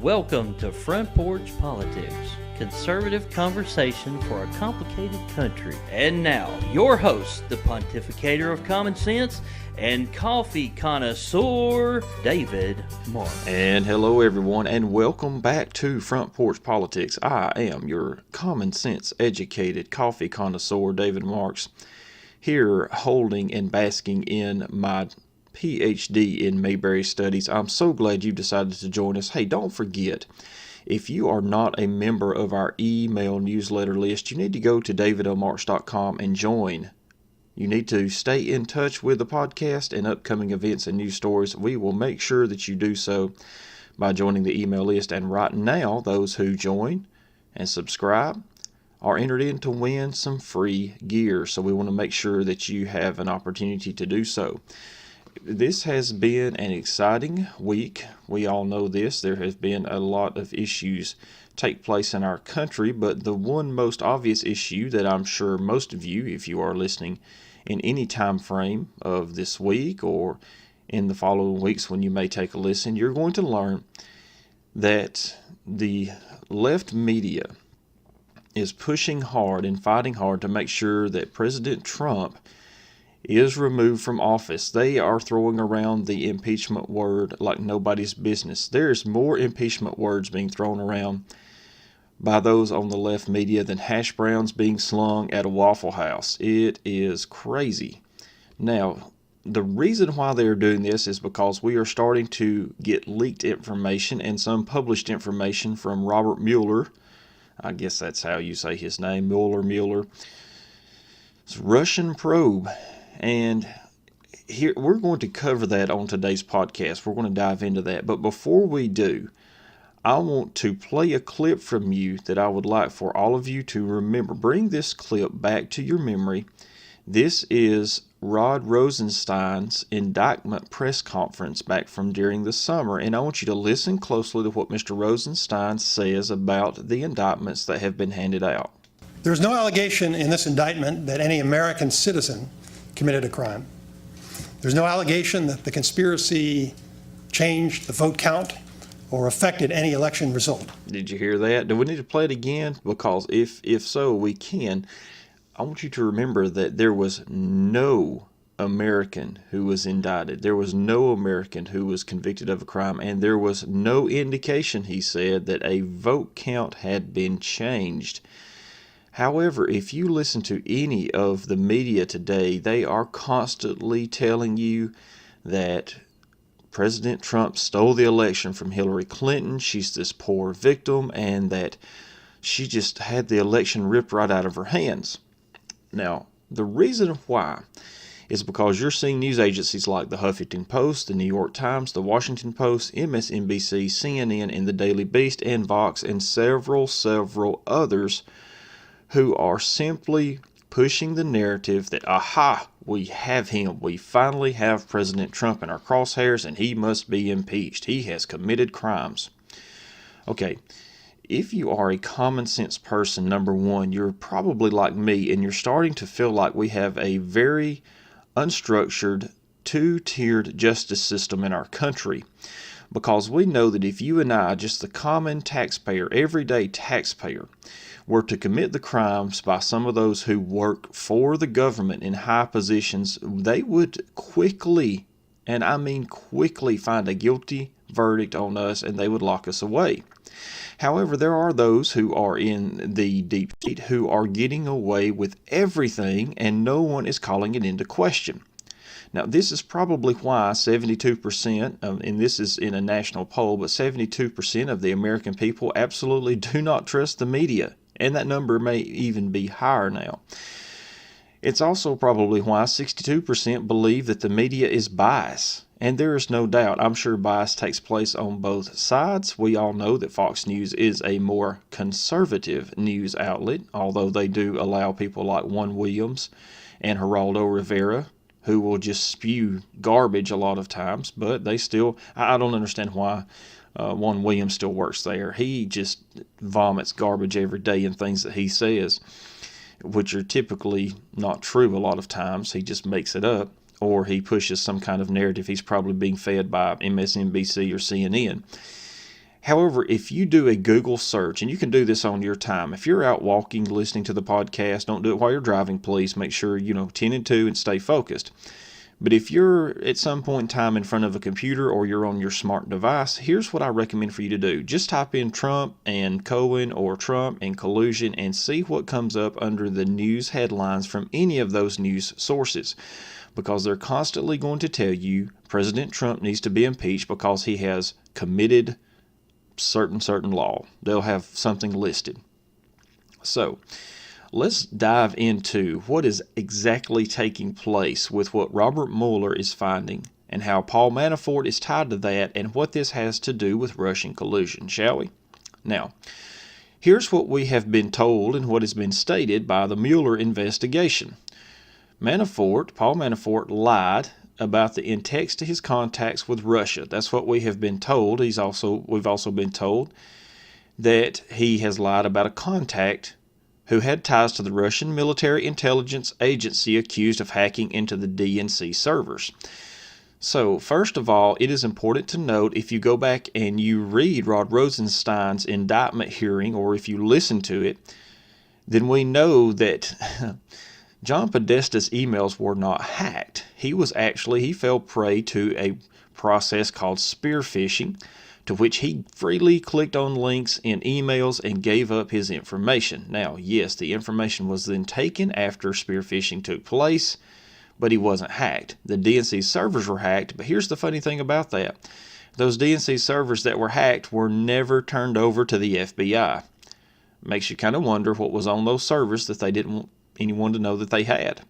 Welcome to Front Porch Politics, conservative conversation for a complicated country. And now, your host, the pontificator of common sense and coffee connoisseur, David Mark. And hello everyone, and welcome back to Front Porch Politics. I am your common sense educated coffee connoisseur, David Marks, here holding and basking in my PhD in Mayberry Studies. I'm so glad you decided to join us. Hey, don't forget, if you are not a member of our email newsletter list, you need to go to davidlmarks.com and join. You need to stay in touch with the podcast and upcoming events and news stories. We will make sure that you do so by joining the email list. And right now, those who join and subscribe are entered in to win some free gear. So we want to make sure that you have an opportunity to do so. This has been an exciting week. We all know this. There has been a lot of issues take place in our country, but the one most obvious issue that I'm sure most of you, if you are listening in any time frame of this week or in the following weeks when you may take a listen, you're going to learn that the left media is pushing hard and fighting hard to make sure that President Trump is removed from office. They are throwing around the impeachment word like nobody's business. There's more impeachment words being thrown around by those on the left media than hash browns being slung at a Waffle House. It is crazy. Now, the reason why they're doing this is because we are starting to get leaked information and some published information from Robert Mueller. I guess that's how you say his name, Mueller. It's a Russian probe. And here we're going to cover that on today's podcast. We're going to dive into that. But before we do, I want to play a clip from you that I would like for all of you to remember. Bring this clip back to your memory. This is Rod Rosenstein's indictment press conference back from during the summer. And I want you to listen closely to what Mr. Rosenstein says about the indictments that have been handed out. There's no allegation in this indictment that any American citizen committed a crime. There's no allegation that the conspiracy changed the vote count or affected any election result. Did you hear that? Do we need to play it again? Because if so, we can. I want you to remember that there was no American who was indicted. There was no American who was convicted of a crime, and there was no indication, he said, that a vote count had been changed. However, if you listen to any of the media today, they are constantly telling you that President Trump stole the election from Hillary Clinton. She's this poor victim, and that she just had the election ripped right out of her hands. Now, the reason why is because you're seeing news agencies like the Huffington Post, the New York Times, the Washington Post, MSNBC, CNN, and the Daily Beast, and Vox, and several others who are simply pushing the narrative that, aha, we have him. We finally have President Trump in our crosshairs, and he must be impeached. He has committed crimes. Okay, if you are a common sense person, number one, you're probably like me, and you're starting to feel like we have a very unstructured, two-tiered justice system in our country. Because we know that if you and I, just the common taxpayer, everyday taxpayer, were to commit the crimes by some of those who work for the government in high positions, they would quickly, and I mean quickly, find a guilty verdict on us, and they would lock us away. However, there are those who are in the deep state who are getting away with everything, and no one is calling it into question. Now, this is probably why 72%, and this is in a national poll, but 72% of the American people absolutely do not trust the media. And that number may even be higher now. It's also probably why 62% believe that the media is biased. And there is no doubt, I'm sure bias takes place on both sides. We all know that Fox News is a more conservative news outlet, although they do allow people like Juan Williams and Geraldo Rivera, who will just spew garbage a lot of times, but they still, I don't understand why Juan Williams still works there. He just vomits garbage every day and things that he says, which are typically not true a lot of times. He just makes it up, or he pushes some kind of narrative he's probably being fed by MSNBC or CNN. However, if you do a Google search, and you can do this on your time, if you're out walking, listening to the podcast, don't do it while you're driving, please. Make sure, 10 and 2 and stay focused. But if you're at some point in time in front of a computer or you're on your smart device, here's what I recommend for you to do. Just type in Trump and Cohen or Trump and collusion and see what comes up under the news headlines from any of those news sources, because they're constantly going to tell you President Trump needs to be impeached because he has committed certain law. They'll have something listed. So let's dive into what is exactly taking place with what Robert Mueller is finding and how Paul Manafort is tied to that and what this has to do with Russian collusion, shall we? Now, here's what we have been told and what has been stated by the Mueller investigation. Paul Manafort lied about the in-text to his contacts with Russia. That's what we have been told. We've also been told that he has lied about a contact who had ties to the Russian military intelligence agency accused of hacking into the DNC servers. So, first of all, it is important to note, if you go back and you read Rod Rosenstein's indictment hearing, or if you listen to it, then we know that John Podesta's emails were not hacked. He fell prey to a process called spear phishing, to which he freely clicked on links in emails and gave up his information. Now, yes, the information was then taken after spear phishing took place, but he wasn't hacked. The DNC servers were hacked, but here's the funny thing about that. Those DNC servers that were hacked were never turned over to the FBI. Makes you kind of wonder what was on those servers that they didn't want anyone to know that they had.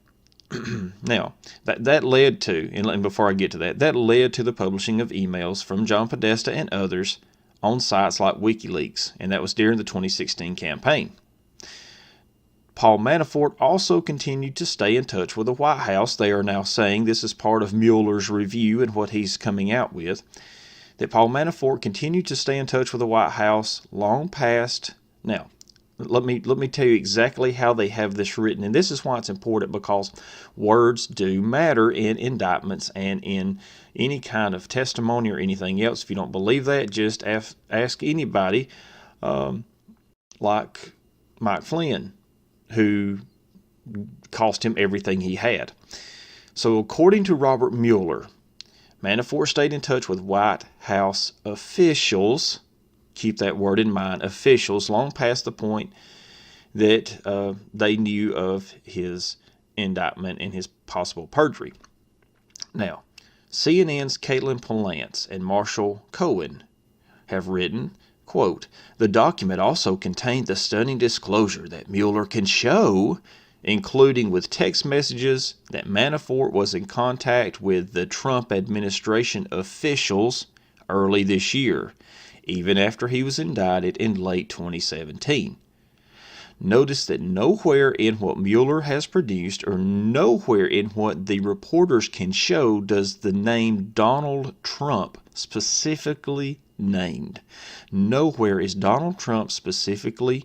Now, that led to, and before I get to that led to the publishing of emails from John Podesta and others on sites like WikiLeaks, and that was during the 2016 campaign. Paul Manafort also continued to stay in touch with the White House. They are now saying, this is part of Mueller's review and what he's coming out with, that Paul Manafort continued to stay in touch with the White House long past. Now, let me tell you exactly how they have this written, and this is why it's important, because words do matter in indictments and in any kind of testimony or anything else. If you don't believe that, just ask anybody, like Mike Flynn, who cost him everything he had. So according to Robert Mueller, Manafort stayed in touch with White House officials. Keep that word in mind, officials, long past the point that they knew of his indictment and his possible perjury. Now, CNN's Caitlin Palance and Marshall Cohen have written, quote, "The document also contained the stunning disclosure that Mueller can show, including with text messages, that Manafort was in contact with the Trump administration officials early this year, even after he was indicted in late 2017. Notice that nowhere in what Mueller has produced or nowhere in what the reporters can show does the name Donald Trump specifically named. Nowhere is Donald Trump specifically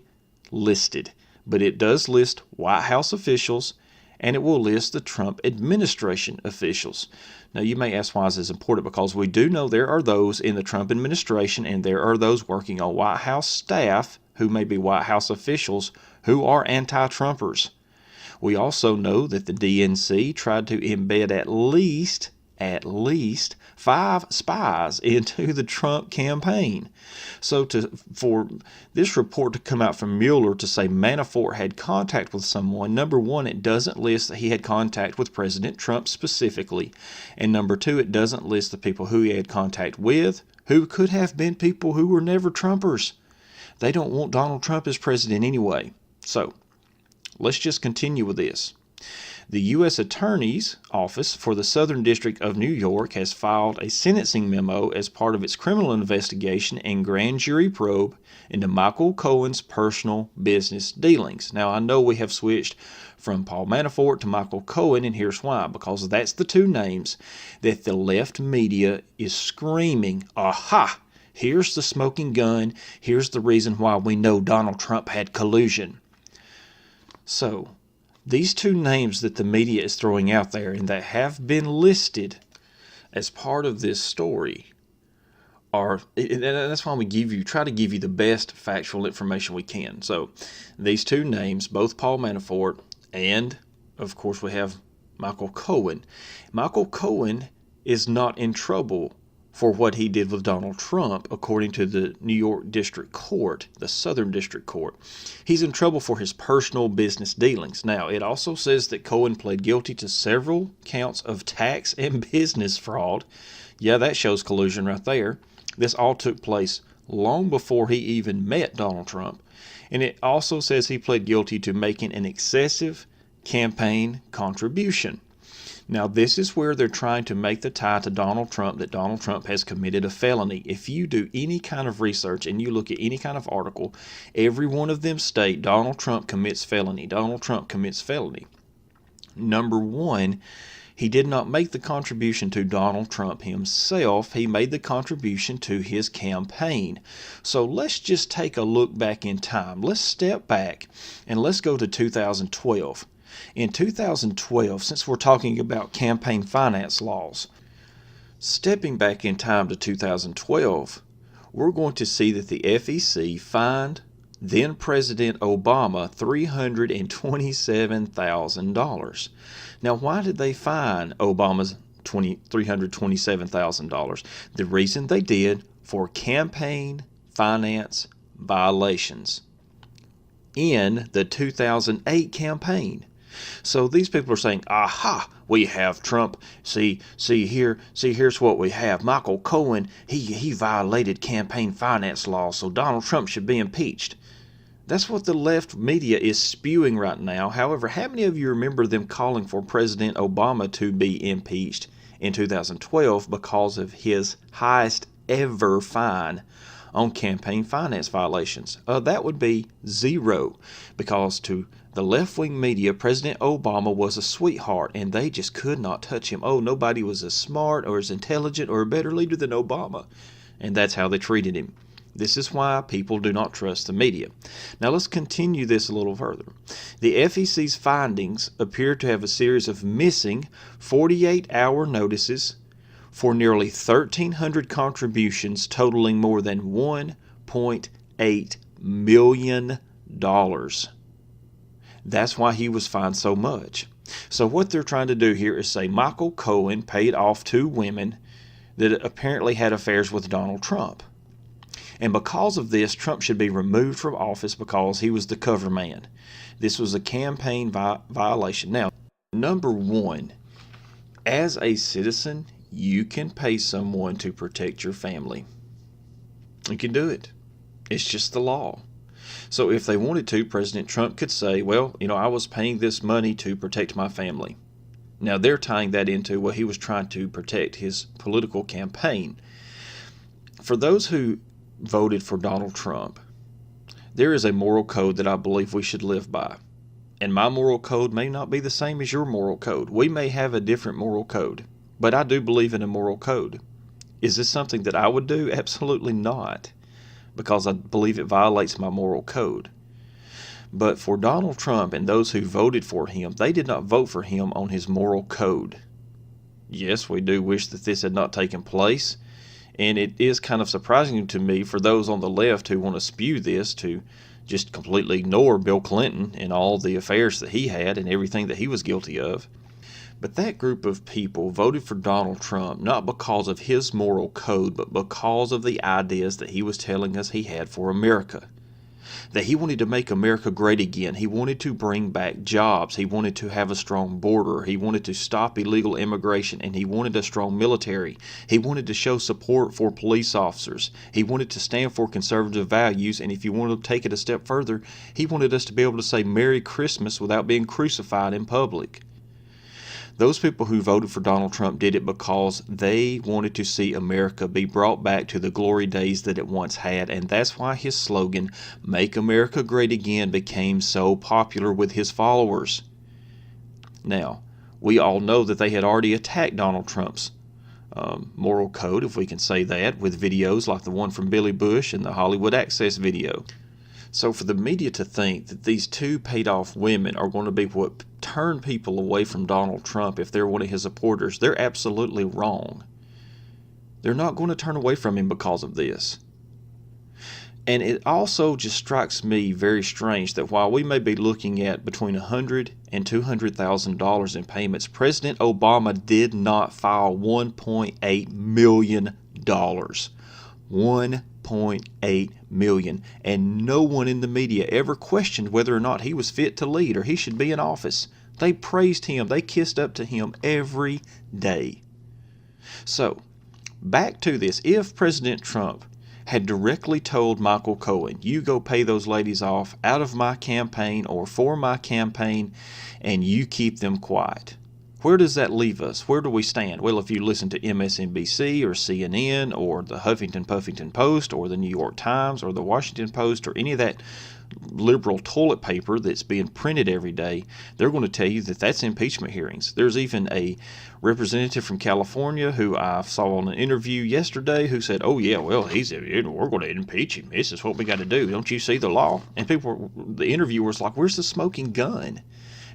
listed, but it does list White House officials, and it will list the Trump administration officials. Now, you may ask, why is this important? Because we do know there are those in the Trump administration and there are those working on White House staff who may be White House officials who are anti-Trumpers. We also know that the DNC tried to embed at least 5 spies into the Trump campaign. So for this report to come out from Mueller to say Manafort had contact with someone, number one, it doesn't list that he had contact with President Trump specifically. And number two, it doesn't list the people who he had contact with, who could have been people who were never Trumpers. They don't want Donald Trump as president anyway. So let's just continue with this. The U.S. Attorney's Office for the Southern District of New York has filed a sentencing memo as part of its criminal investigation and grand jury probe into Michael Cohen's personal business dealings. Now, I know we have switched from Paul Manafort to Michael Cohen, and here's why. Because that's the two names that the left media is screaming, aha, here's the smoking gun, here's the reason why we know Donald Trump had collusion. So, these two names that the media is throwing out there and that have been listed as part of this story and that's why we try to give you the best factual information we can. So these two names, both Paul Manafort and, of course, we have Michael Cohen. Michael Cohen is not in trouble for what he did with Donald Trump, according to the New York District Court, the Southern District Court. He's in trouble for his personal business dealings. Now, it also says that Cohen pled guilty to several counts of tax and business fraud. Yeah, that shows collusion right there. This all took place long before he even met Donald Trump. And it also says he pled guilty to making an excessive campaign contribution. Now, this is where they're trying to make the tie to Donald Trump, that Donald Trump has committed a felony. If you do any kind of research and you look at any kind of article, every one of them state Donald Trump commits felony. Donald Trump commits felony. Number one, he did not make the contribution to Donald Trump himself. He made the contribution to his campaign. So let's just take a look back in time. Let's step back and let's go to 2012. In 2012, since we're talking about campaign finance laws, stepping back in time to 2012, we're going to see that the FEC fined then President Obama $327,000. Now, why did they fine Obama's $327,000? The reason they did, for campaign finance violations in the 2008 campaign. So these people are saying, aha, we have Trump. See here's what we have. Michael Cohen, he violated campaign finance laws, so Donald Trump should be impeached. That's what the left media is spewing right now. However, how many of you remember them calling for President Obama to be impeached in 2012 because of his highest ever fine on campaign finance violations? That would be zero, because to the left-wing media, President Obama was a sweetheart, and they just could not touch him. Oh, nobody was as smart or as intelligent or a better leader than Obama. And that's how they treated him. This is why people do not trust the media. Now let's continue this a little further. The FEC's findings appear to have a series of missing 48-hour notices for nearly 1,300 contributions totaling more than $1.8 million. That's why he was fined so much. So what they're trying to do here is say Michael Cohen paid off two women that apparently had affairs with Donald Trump. And because of this, Trump should be removed from office because he was the cover man. This was a campaign violation. Now, number one, as a citizen, you can pay someone to protect your family. You can do it. It's just the law. So if they wanted to, President Trump could say, well, I was paying this money to protect my family. Now they're tying that into, well, he was trying to protect his political campaign. For those who voted for Donald Trump, there is a moral code that I believe we should live by. And my moral code may not be the same as your moral code. We may have a different moral code, but I do believe in a moral code. Is this something that I would do? Absolutely not, because I believe it violates my moral code. But for Donald Trump and those who voted for him, they did not vote for him on his moral code. Yes, we do wish that this had not taken place. And it is kind of surprising to me for those on the left who want to spew this to just completely ignore Bill Clinton and all the affairs that he had and everything that he was guilty of. But that group of people voted for Donald Trump not because of his moral code, but because of the ideas that he was telling us he had for America. That he wanted to make America great again. He wanted to bring back jobs. He wanted to have a strong border. He wanted to stop illegal immigration, and he wanted a strong military. He wanted to show support for police officers. He wanted to stand for conservative values, and if you want to take it a step further, he wanted us to be able to say Merry Christmas without being crucified in public. Those people who voted for Donald Trump did it because they wanted to see America be brought back to the glory days that it once had, and that's why his slogan, Make America Great Again, became so popular with his followers. Now, we all know that they had already attacked Donald Trump's moral code, if we can say that, with videos like the one from Billy Bush and the Hollywood Access video. So for the media to think that these two paid-off women are going to be what turn people away from Donald Trump if they're one of his supporters, they're absolutely wrong. They're not going to turn away from him because of this. And it also just strikes me very strange that while we may be looking at between $100,000 and $200,000 in payments, President Obama did not file $1.8 million. $1.8 million. And no one in the media ever questioned whether or not he was fit to lead or he should be in office. They praised him. They kissed up to him every day. So, back to this. If President Trump had directly told Michael Cohen, you go pay those ladies off out of my campaign or for my campaign, and you keep them quiet, where does that leave us? Where do we stand? Well, if you listen to MSNBC or CNN or the Huffington Puffington Post or the New York Times or the Washington Post or any of that liberal toilet paper that's being printed every day, they're going to tell you that that's impeachment hearings. There's even a representative from California who I saw on an interview yesterday who said, oh yeah, well, we're going to impeach him. This is what we got to do. Don't you see the law? And the interviewer's like, where's the smoking gun?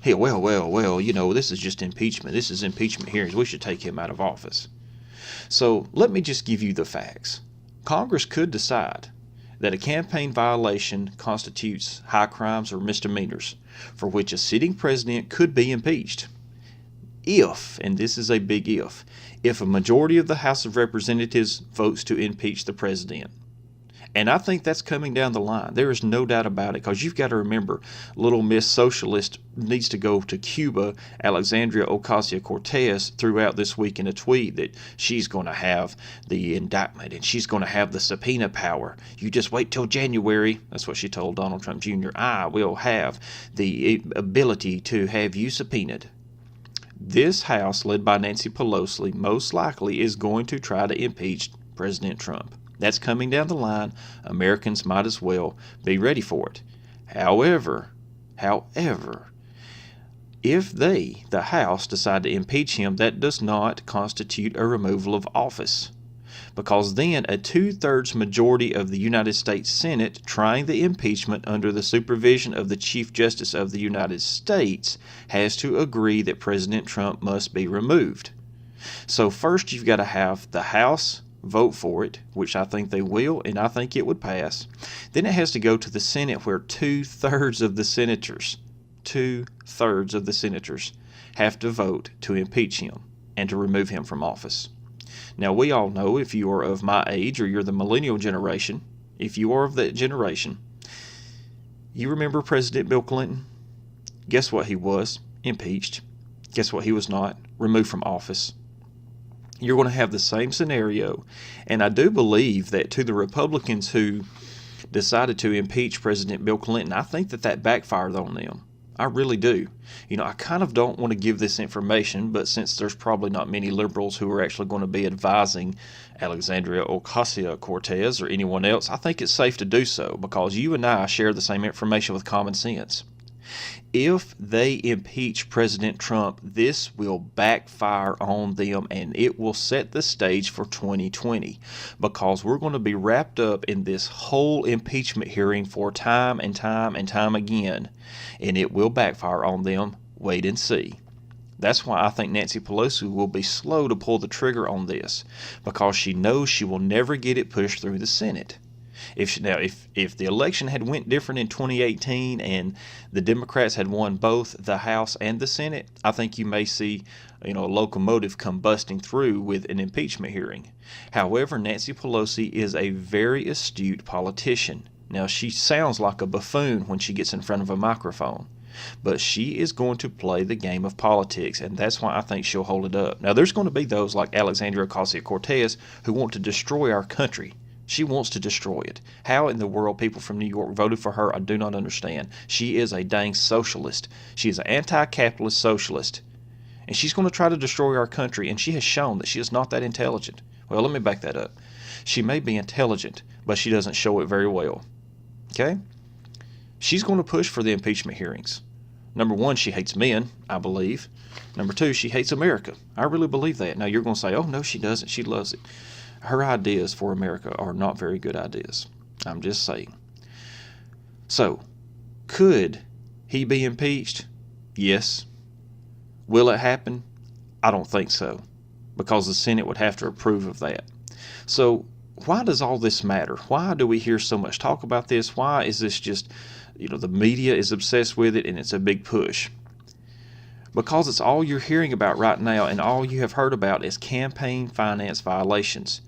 Hey, well, this is just impeachment. This is impeachment hearings. We should take him out of office. So let me just give you the facts. Congress could decide that a campaign violation constitutes high crimes or misdemeanors for which a sitting president could be impeached. If, and this is a big if a majority of the House of Representatives votes to impeach the president. And I think that's coming down the line. There is no doubt about it, because you've got to remember, little Miss Socialist needs to go to Cuba. Alexandria Ocasio-Cortez threw out this week in a tweet that she's going to have the indictment and she's going to have the subpoena power. You just wait till January. That's what she told Donald Trump Jr. I will have the ability to have you subpoenaed. This House, led by Nancy Pelosi, most likely is going to try to impeach President Trump. That's coming down the line. Americans might as well be ready for it. However, if the House, decide to impeach him, that does not constitute a removal of office. Because then a 2/3 majority of the United States Senate, trying the impeachment under the supervision of the Chief Justice of the United States, has to agree that President Trump must be removed. So first you've got to have the House vote for it, which I think they will, and I think it would pass. Then it has to go to the Senate, where 2/3 of the senators have to vote to impeach him and to remove him from office. Now, we all know, if you are of my age or you're the millennial generation, if you are of that generation, you remember President Bill Clinton? Guess what he was? Impeached. Guess what he was not? Removed from office. You're going to have the same scenario, and I do believe that to the Republicans who decided to impeach President Bill Clinton, I think that backfired on them. I really do. I kind of don't want to give this information, but since there's probably not many liberals who are actually going to be advising Alexandria Ocasio-Cortez or anyone else, I think it's safe to do so, because you and I share the same information with common sense. If they impeach President Trump, this will backfire on them, and it will set the stage for 2020, because we're going to be wrapped up in this whole impeachment hearing for time and time and time again, and it will backfire on them. Wait and see. That's why I think Nancy Pelosi will be slow to pull the trigger on this, because she knows she will never get it pushed through the Senate. If the election had went different in 2018 and the Democrats had won both the House and the Senate, I think you may see a locomotive come busting through with an impeachment hearing. However, Nancy Pelosi is a very astute politician. Now, she sounds like a buffoon when she gets in front of a microphone, but she is going to play the game of politics, and that's why I think she'll hold it up. Now, there's going to be those like Alexandria Ocasio-Cortez who want to destroy our country. She wants to destroy it. How in the world people from New York voted for her, I do not understand. She is a dang socialist. She is an anti-capitalist socialist. And she's going to try to destroy our country, and she has shown that she is not that intelligent. Well, let me back that up. She may be intelligent, but she doesn't show it very well. Okay? She's going to push for the impeachment hearings. Number one, she hates men, I believe. Number two, she hates America. I really believe that. Now, you're going to say, oh, no, she doesn't. She loves it. Her ideas for America are not very good ideas. I'm just saying. So, could he be impeached? Yes. Will it happen? I don't think so, because the Senate would have to approve of that. So why does all this matter? Why do we hear so much talk about this? Why is this just, the media is obsessed with it and it's a big push? Because it's all you're hearing about right now, and all you have heard about is campaign finance violations.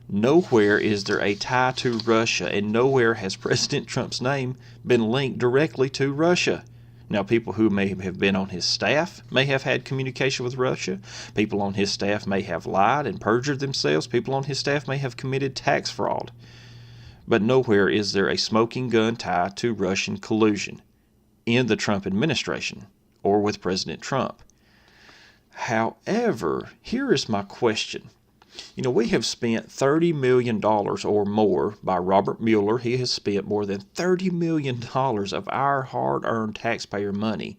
Nowhere is there a tie to Russia, and nowhere has President Trump's name been linked directly to Russia. Now, people who may have been on his staff may have had communication with Russia. People on his staff may have lied and perjured themselves. People on his staff may have committed tax fraud. But nowhere is there a smoking gun tied to Russian collusion in the Trump administration or with President Trump. However, here is my question. We have spent $30 million or more by Robert Mueller. He has spent more than $30 million of our hard-earned taxpayer money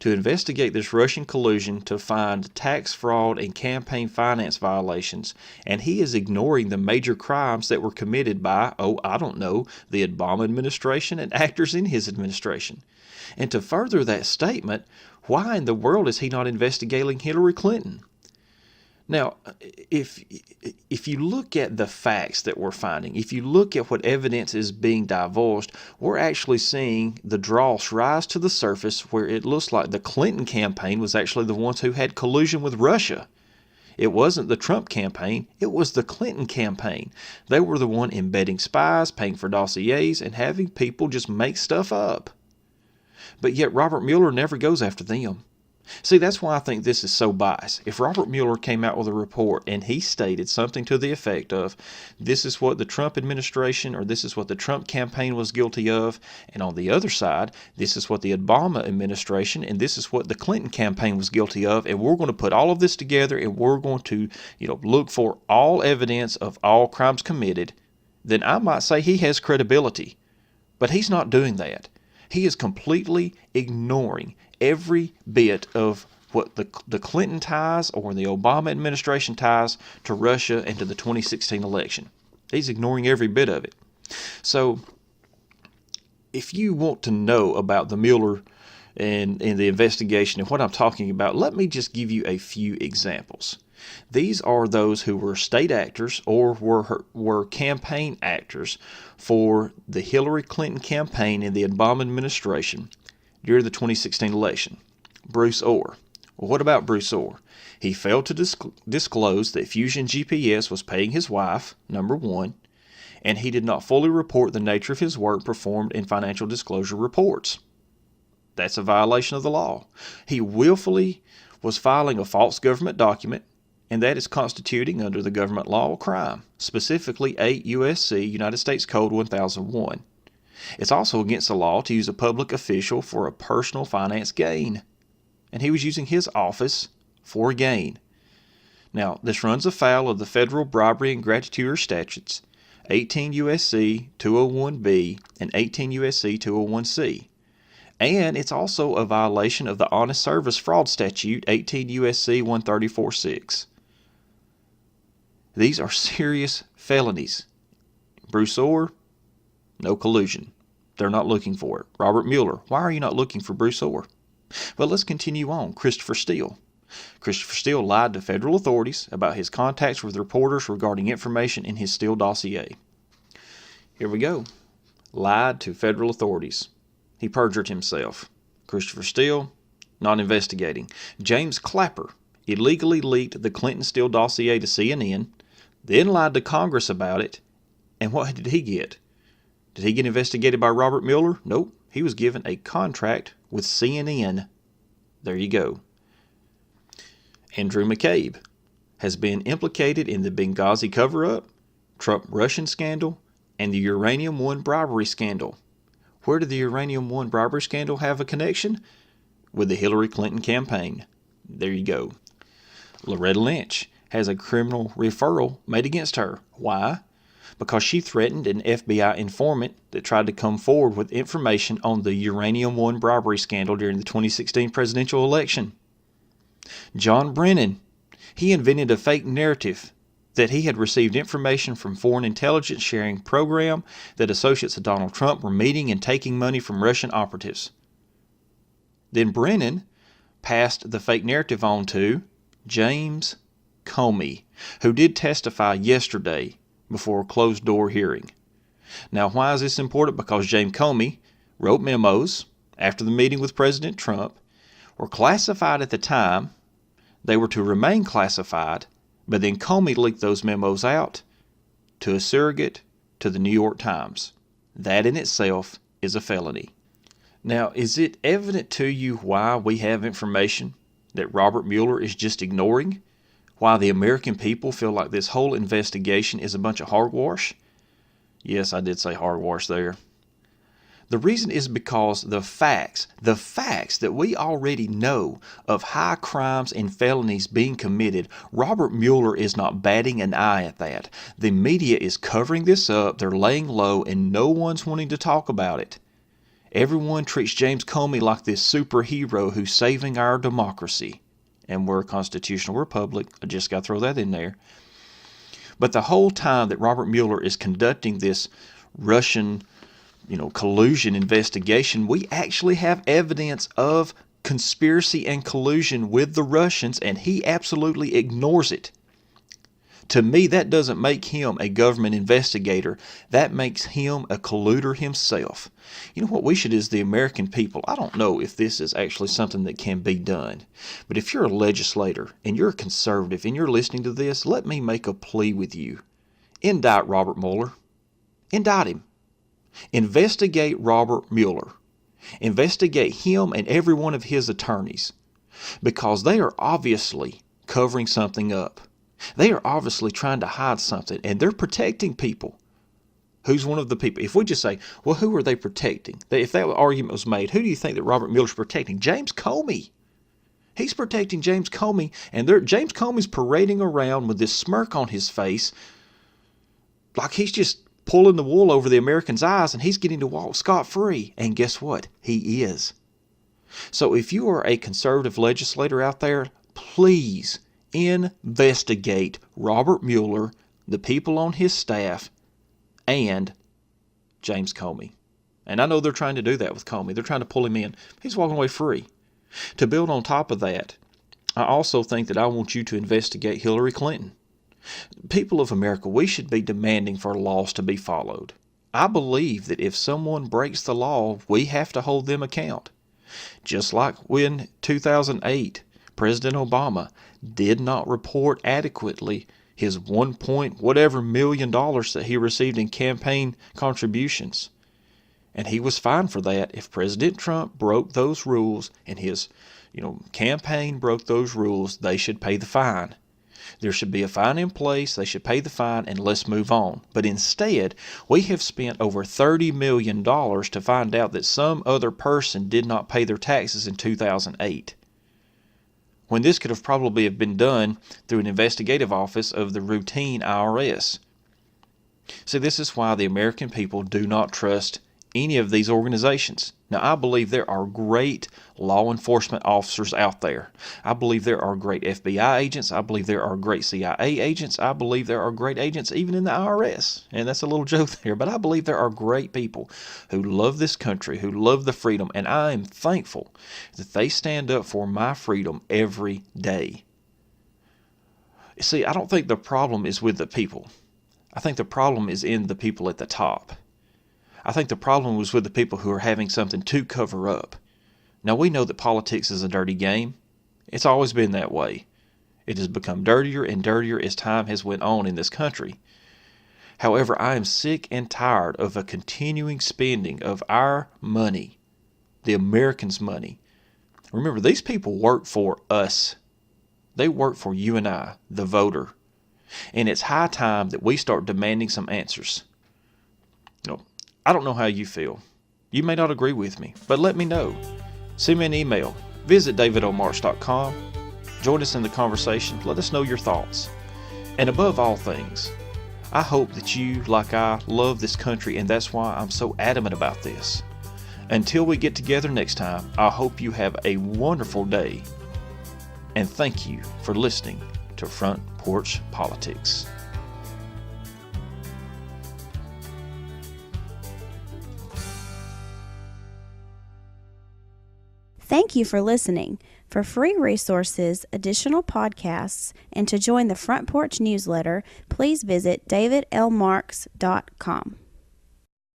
to investigate this Russian collusion, to find tax fraud and campaign finance violations, and he is ignoring the major crimes that were committed by, the Obama administration and actors in his administration. And to further that statement, why in the world is he not investigating Hillary Clinton? Now, if you look at the facts that we're finding, if you look at what evidence is being divulged, we're actually seeing the dross rise to the surface where it looks like the Clinton campaign was actually the ones who had collusion with Russia. It wasn't the Trump campaign, it was the Clinton campaign. They were the one embedding spies, paying for dossiers, and having people just make stuff up. But yet Robert Mueller never goes after them. See, that's why I think this is so biased. If Robert Mueller came out with a report and he stated something to the effect of, this is what the Trump administration or this is what the Trump campaign was guilty of, and on the other side, this is what the Obama administration and this is what the Clinton campaign was guilty of, and we're going to put all of this together and we're going to, look for all evidence of all crimes committed, then I might say he has credibility. But he's not doing that. He is completely ignoring every bit of what the Clinton ties or the Obama administration ties to Russia and to the 2016 election. He's ignoring every bit of it. So if you want to know about the Mueller and the investigation and what I'm talking about, let me just give you a few examples. These are those who were state actors or were campaign actors for the Hillary Clinton campaign and the Obama administration during the 2016 election. Bruce Orr. Well, what about Bruce Orr? He failed to disclose that Fusion GPS was paying his wife, number one, and he did not fully report the nature of his work performed in financial disclosure reports. That's a violation of the law. He willfully was filing a false government document, and that is constituting under the government law a crime, specifically 8 U.S.C. United States Code 1001. It's also against the law to use a public official for a personal finance gain, and he was using his office for a gain. Now, this runs afoul of the federal bribery and gratuitous statutes, 18 U.S.C. 201B and 18 U.S.C. 201C. And it's also a violation of the Honest Service Fraud Statute, 18 U.S.C. 134.6. These are serious felonies. Bruce Orr, no collusion. They're not looking for it. Robert Mueller, why are you not looking for Bruce Orr? Well, let's continue on. Christopher Steele. Christopher Steele lied to federal authorities about his contacts with reporters regarding information in his Steele dossier. Here we go. Lied to federal authorities. He perjured himself. Christopher Steele, not investigating. James Clapper illegally leaked the Clinton Steele dossier to CNN, then lied to Congress about it, and what did he get? Did he get investigated by Robert Mueller? Nope. He was given a contract with CNN. There you go. Andrew McCabe has been implicated in the Benghazi cover-up, Trump-Russian scandal, and the Uranium One bribery scandal. Where did the Uranium One bribery scandal have a connection? With the Hillary Clinton campaign. There you go. Loretta Lynch has a criminal referral made against her. Why? Because she threatened an FBI informant that tried to come forward with information on the Uranium One bribery scandal during the 2016 presidential election. John Brennan, he invented a fake narrative that he had received information from foreign intelligence sharing program that associates of Donald Trump were meeting and taking money from Russian operatives. Then Brennan passed the fake narrative on to James Comey. who did testify yesterday before a closed-door hearing. Now, why is this important? Because James Comey wrote memos after the meeting with President Trump, were classified at the time. They were to remain classified, but then Comey leaked those memos out to a surrogate to the New York Times. That in itself is a felony. Now, is it evident to you why we have information that Robert Mueller is just ignoring? Why the American people feel like this whole investigation is a bunch of hogwash? Yes, I did say hogwash there. The reason is because the facts that we already know of high crimes and felonies being committed, Robert Mueller is not batting an eye at that. The media is covering this up, they're laying low, and no one's wanting to talk about it. Everyone treats James Comey like this superhero who's saving our democracy. And we're a constitutional republic. I just got to throw that in there. But the whole time that Robert Mueller is conducting this Russian, collusion investigation, we actually have evidence of conspiracy and collusion with the Russians, and he absolutely ignores it. To me, that doesn't make him a government investigator. That makes him a colluder himself. You know what we should as the American people, I don't know if this is actually something that can be done, but if you're a legislator and you're a conservative and you're listening to this, let me make a plea with you. Indict Robert Mueller. Indict him. Investigate Robert Mueller. Investigate him and every one of his attorneys, because they are obviously covering something up. They are obviously trying to hide something, and they're protecting people. Who's one of the people? If we just say, well, who are they protecting? If that argument was made, who do you think that Robert Mueller's protecting? James Comey. He's protecting James Comey, and James Comey's parading around with this smirk on his face like he's just pulling the wool over the Americans' eyes, and he's getting to walk scot-free. And guess what? He is. So if you are a conservative legislator out there, please investigate Robert Mueller, the people on his staff, and James Comey. And I know they're trying to do that with Comey. They're trying to pull him in. He's walking away free. To build on top of that, I also think that I want you to investigate Hillary Clinton. People of America, we should be demanding for laws to be followed. I believe that if someone breaks the law, we have to hold them account. Just like when 2008, President Obama did not report adequately his $1 million that he received in campaign contributions. And he was fined for that. If President Trump broke those rules and his campaign broke those rules, they should pay the fine. There should be a fine in place, they should pay the fine, and let's move on. But instead, we have spent over $30 million to find out that some other person did not pay their taxes in 2008. When this could have probably have been done through an investigative office of the routine IRS. See, this is why the American people do not trust any of these organizations. Now, I believe there are great law enforcement officers out there. I believe there are great FBI agents. I believe there are great CIA agents. I believe there are great agents even in the IRS. And that's a little joke there, but I believe there are great people who love this country, who love the freedom, and I am thankful that they stand up for my freedom every day. See, I don't think the problem is with the people. I think the problem is in the people at the top. I think the problem was with the people who are having something to cover up. Now, we know that politics is a dirty game. It's always been that way. It has become dirtier and dirtier as time has went on in this country. However, I am sick and tired of a continuing spending of our money, the Americans' money. Remember, these people work for us. They work for you and I, the voter. And it's high time that we start demanding some answers. I don't know how you feel. You may not agree with me, but let me know. Send me an email. Visit davidomarch.com. Join us in the conversation. Let us know your thoughts. And above all things, I hope that you, like I, love this country, and that's why I'm so adamant about this. Until we get together next time, I hope you have a wonderful day. And thank you for listening to Front Porch Politics. Thank you for listening. For free resources, additional podcasts, and to join the Front Porch newsletter, please visit davidlmarks.com.